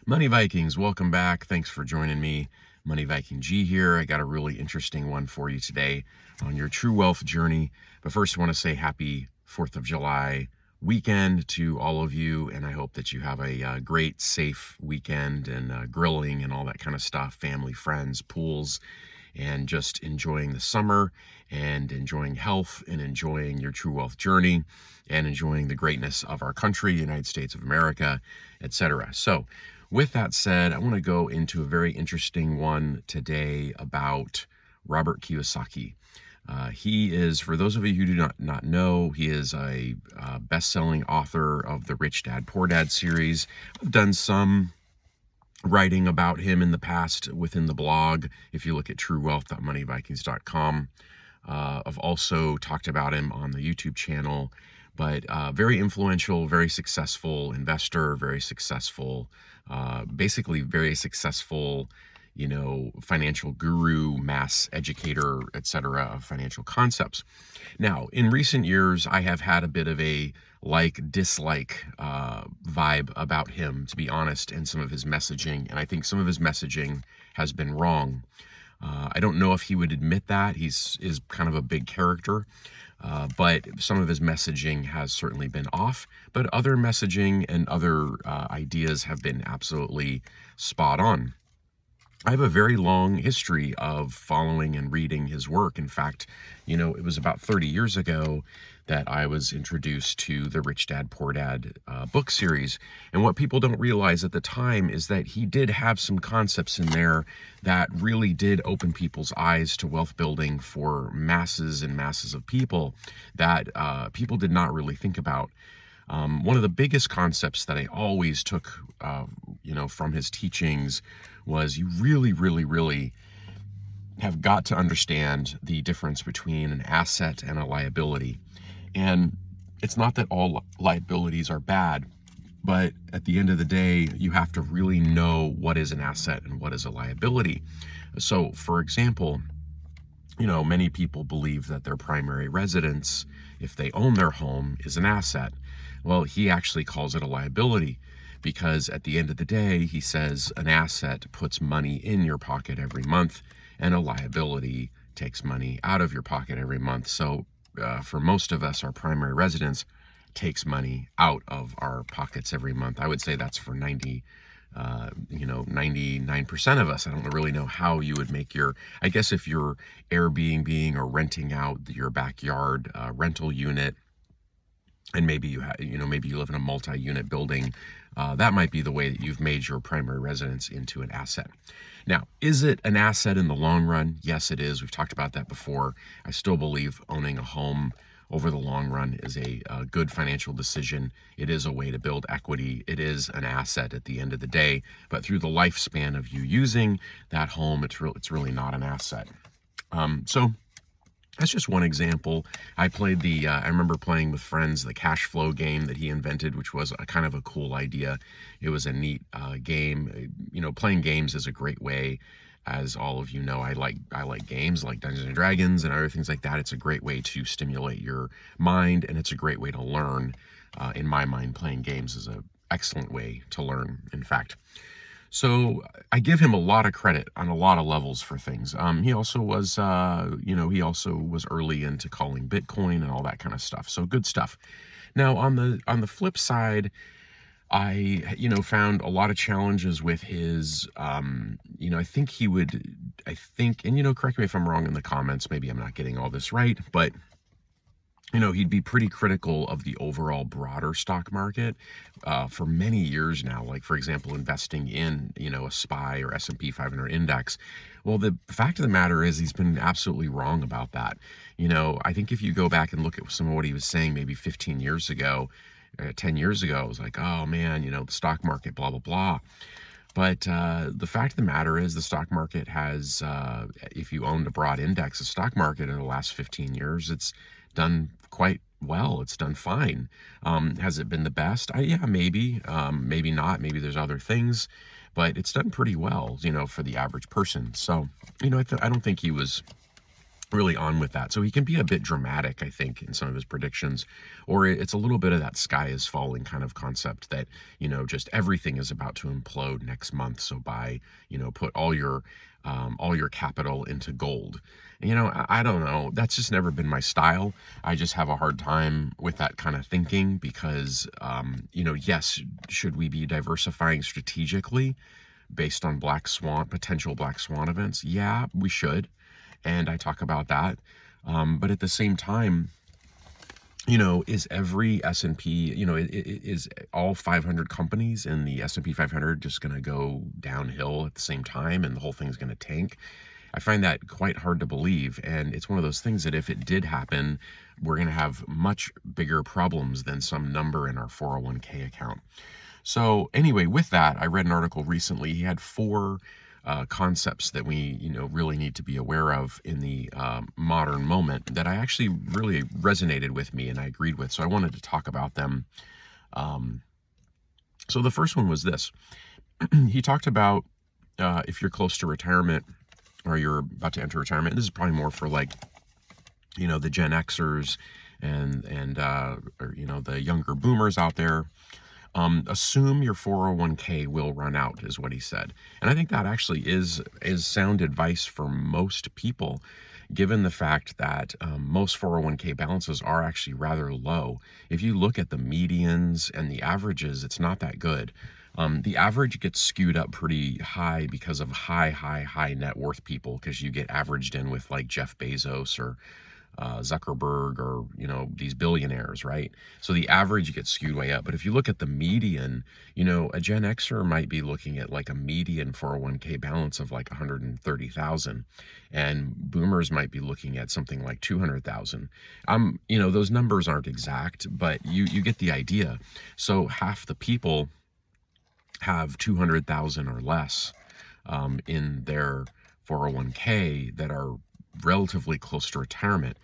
Money Vikings, welcome back. Thanks for joining me. Money Viking G here. I got a really interesting one for you today on your true wealth journey. But first, I want to say happy 4th of July weekend to all of you. And I hope that you have a great, safe weekend and grilling and all that kind of stuff, family, friends, pools, and just enjoying the summer and enjoying health and enjoying your true wealth journey and enjoying the greatness of our country, United States of America, etc. So, with that said, I want to go into a very interesting one today about Robert Kiyosaki. He is, for those of you who do not know, he is a best-selling author of the Rich Dad, Poor Dad series. I've done some writing about him in the past within the blog. If you look at truewealth.moneyvikings.com, I've also talked about him on the YouTube channel, but very influential, very successful investor, very successful, basically very successful, financial guru, mass educator, etc. of financial concepts. Now, in recent years, I have had a bit of a dislike vibe about him, to be honest, and some of his messaging. And I think some of his messaging has been wrong. I don't know if he would admit that. Is kind of a big character. But some of his messaging has certainly been off. But other messaging and other ideas have been absolutely spot on. I have a very long history of following and reading his work. In fact, it was about 30 years ago that I was introduced to the Rich Dad, Poor Dad book series. And what people don't realize at the time is that he did have some concepts in there that really did open people's eyes to wealth building for masses and masses of people that people did not really think about. One of the biggest concepts that I always took, from his teachings was you really, really, really have got to understand the difference between an asset and a liability. And it's not that all liabilities are bad, but at the end of the day, you have to really know what is an asset and what is a liability. So, for example, many people believe that their primary residence, if they own their home, is an asset. Well, he actually calls it a liability because at the end of the day, he says an asset puts money in your pocket every month and a liability takes money out of your pocket every month. So for most of us, our primary residence takes money out of our pockets every month. I would say that's for 99% of us. I don't really know how you would make I guess if you're Airbnb or renting out your backyard rental unit, and maybe maybe you live in a multi-unit building, that might be the way that you've made your primary residence into an asset. Now, is it an asset in the long run? Yes, it is. We've talked about that before. I still believe owning a home over the long run is a good financial decision. It is a way to build equity. It is an asset at the end of the day. But through the lifespan of you using that home, it's really not an asset. So that's just one example. I remember playing with friends the cash flow game that he invented, which was a kind of a cool idea. It was a neat game. Playing games is a great way. As all of you know, I like games like Dungeons and Dragons and other things like that. It's a great way to stimulate your mind, and it's a great way to learn. In my mind, playing games is an excellent way to learn, in fact. So I give him a lot of credit on a lot of levels for things. He also was early into calling Bitcoin and all that kind of stuff. So good stuff. Now on the flip side, I found a lot of challenges with his. I think, and correct me if I'm wrong in the comments. Maybe I'm not getting all this right, but he'd be pretty critical of the overall broader stock market for many years now. Like, for example, investing in, a SPY or S&P 500 index. Well, the fact of the matter is he's been absolutely wrong about that. I think if you go back and look at some of what he was saying maybe 15 years ago, 10 years ago, it was like, oh man, the stock market, blah, blah, blah. But the fact of the matter is the stock market has, if you owned a broad index, the stock market in the last 15 years, it's done quite well. It's done fine. Has it been the best? Yeah, maybe. Maybe not. Maybe there's other things. But it's done pretty well, for the average person. So, I don't think he was really on with that. So he can be a bit dramatic, I think, in some of his predictions, or it's a little bit of that sky is falling kind of concept that, just everything is about to implode next month. So buy, put all your capital into gold. I don't know. That's just never been my style. I just have a hard time with that kind of thinking because, yes, should we be diversifying strategically based on potential black swan events? Yeah, we should. And I talk about that. But at the same time, is every S&P, is all 500 companies in the S&P 500 just going to go downhill at the same time and the whole thing's going to tank? I find that quite hard to believe. And it's one of those things that if it did happen, we're going to have much bigger problems than some number in our 401k account. So anyway, with that, I read an article recently. He had four concepts that we, really need to be aware of in the modern moment that I actually really resonated with me and I agreed with. So I wanted to talk about them. So the first one was this. He talked about if you're close to retirement or you're about to enter retirement, this is probably more for like, the Gen Xers and the younger boomers out there. Assume your 401k will run out is what he said. And I think that actually is sound advice for most people, given the fact that most 401k balances are actually rather low. If you look at the medians and the averages, it's not that good. The average gets skewed up pretty high because of high net worth people, because you get averaged in with like Jeff Bezos or Zuckerberg or, these billionaires, right? So the average gets skewed way up. But if you look at the median, a Gen Xer might be looking at like a median 401k balance of like 130,000 and boomers might be looking at something like 200,000. Those numbers aren't exact, but you get the idea. So half the people have 200,000 or less in their 401k that are relatively close to retirement.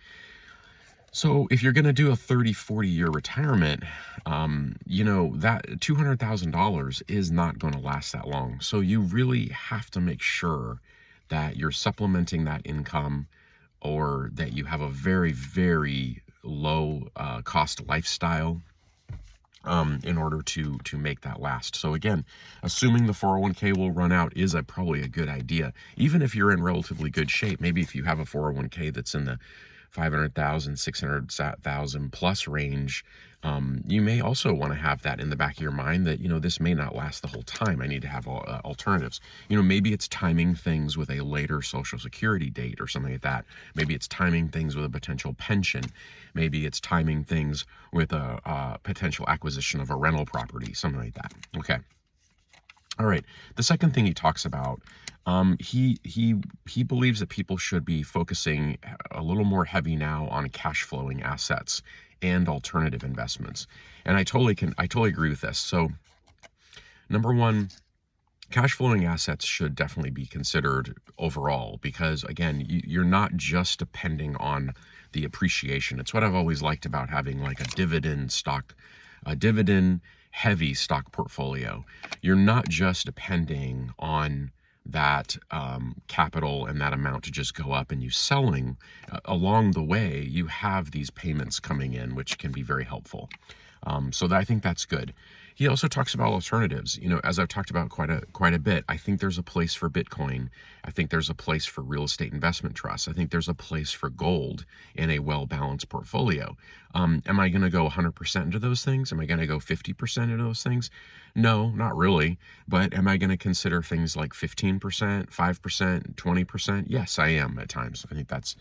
So if you're going to do a 30-40 year retirement, that $200,000 is not going to last that long. So you really have to make sure that you're supplementing that income, or that you have a very, very low cost lifestyle in order to make that last. So again, assuming the 401k will run out is probably a good idea. Even if you're in relatively good shape, maybe if you have a 401k that's in the 500,000, 600,000 plus range, you may also want to have that in the back of your mind that, this may not last the whole time. I need to have alternatives. Maybe it's timing things with a later Social Security date or something like that. Maybe it's timing things with a potential pension. Maybe it's timing things with a potential acquisition of a rental property, something like that. Okay. All right. The second thing he talks about, he believes that people should be focusing a little more heavy now on cash flowing assets and alternative investments. And I totally agree with this. So number one, cash flowing assets should definitely be considered overall, because again, you're not just depending on the appreciation. It's what I've always liked about having like a dividend heavy stock portfolio. You're not just depending on that capital and that amount to just go up, and you selling along the way, you have these payments coming in, which can be very helpful. So I think that's good. He also talks about alternatives. As I've talked about quite a bit, I think there's a place for Bitcoin. I think there's a place for real estate investment trusts. I think there's a place for gold in a well-balanced portfolio. Am I going to go 100% into those things? Am I going to go 50% into those things? No, not really. But am I going to consider things like 15%, 5%, 20%? Yes, I am at times. I think that's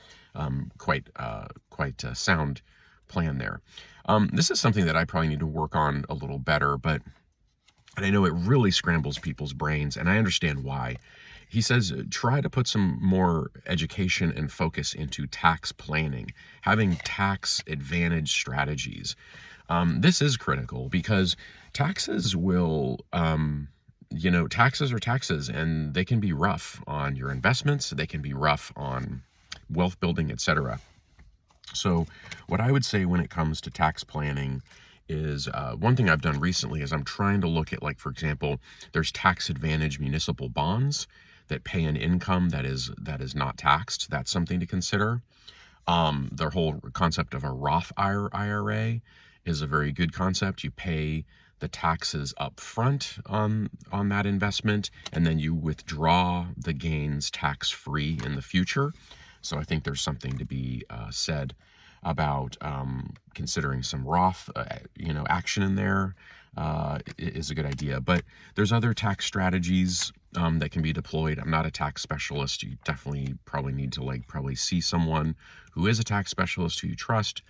quite a sound plan there. This is something that I probably need to work on a little better, but I know it really scrambles people's brains, and I understand why. He says, try to put some more education and focus into tax planning, having tax advantage strategies. This is critical because taxes will, taxes are taxes, and they can be rough on your investments. They can be rough on wealth building, etc. So what I would say when it comes to tax planning is one thing I've done recently is I'm trying to look at, like, for example, there's tax advantage municipal bonds that pay an income that is not taxed. That's something to consider. Their whole concept of a Roth IRA is a very good concept. You pay the taxes up front on that investment, and then you withdraw the gains tax-free in the future. So I think there's something to be said about considering some Roth, action in there is a good idea. But there's other tax strategies that can be deployed. I'm not a tax specialist. You definitely probably need to probably see someone who is a tax specialist who you trust,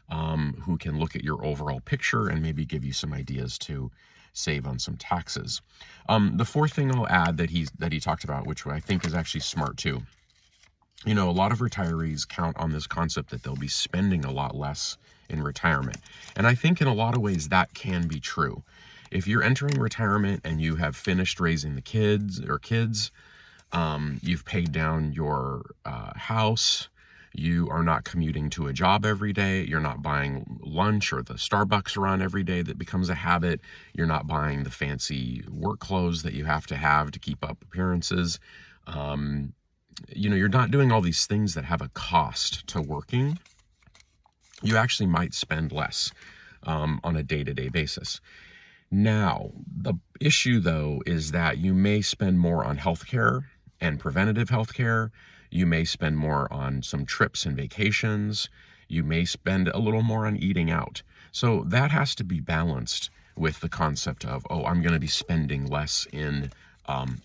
who can look at your overall picture and maybe give you some ideas to save on some taxes. The fourth thing I'll add that he talked about, which I think is actually smart too. A lot of retirees count on this concept that they'll be spending a lot less in retirement. And I think in a lot of ways that can be true. If you're entering retirement and you have finished raising the kids, you've paid down your house, you are not commuting to a job every day, you're not buying lunch or the Starbucks run every day that becomes a habit, you're not buying the fancy work clothes that you have to keep up appearances, you're not doing all these things that have a cost to working, you actually might spend less on a day-to-day basis. Now, the issue, though, is that you may spend more on healthcare and preventative healthcare. You may spend more on some trips and vacations. You may spend a little more on eating out. So that has to be balanced with the concept of, I'm going to be spending less in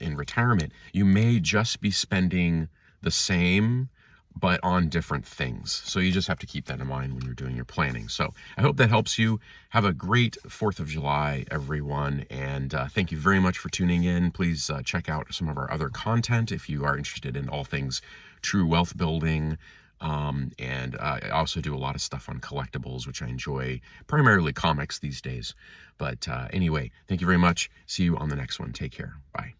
retirement. You may just be spending the same, but on different things. So you just have to keep that in mind when you're doing your planning. So I hope that helps you. Have a great 4th of July, everyone. And thank you very much for tuning in. Please check out some of our other content if you are interested in all things true wealth building. And I also do a lot of stuff on collectibles, which I enjoy, primarily comics these days. But anyway, thank you very much. See you on the next one. Take care. Bye.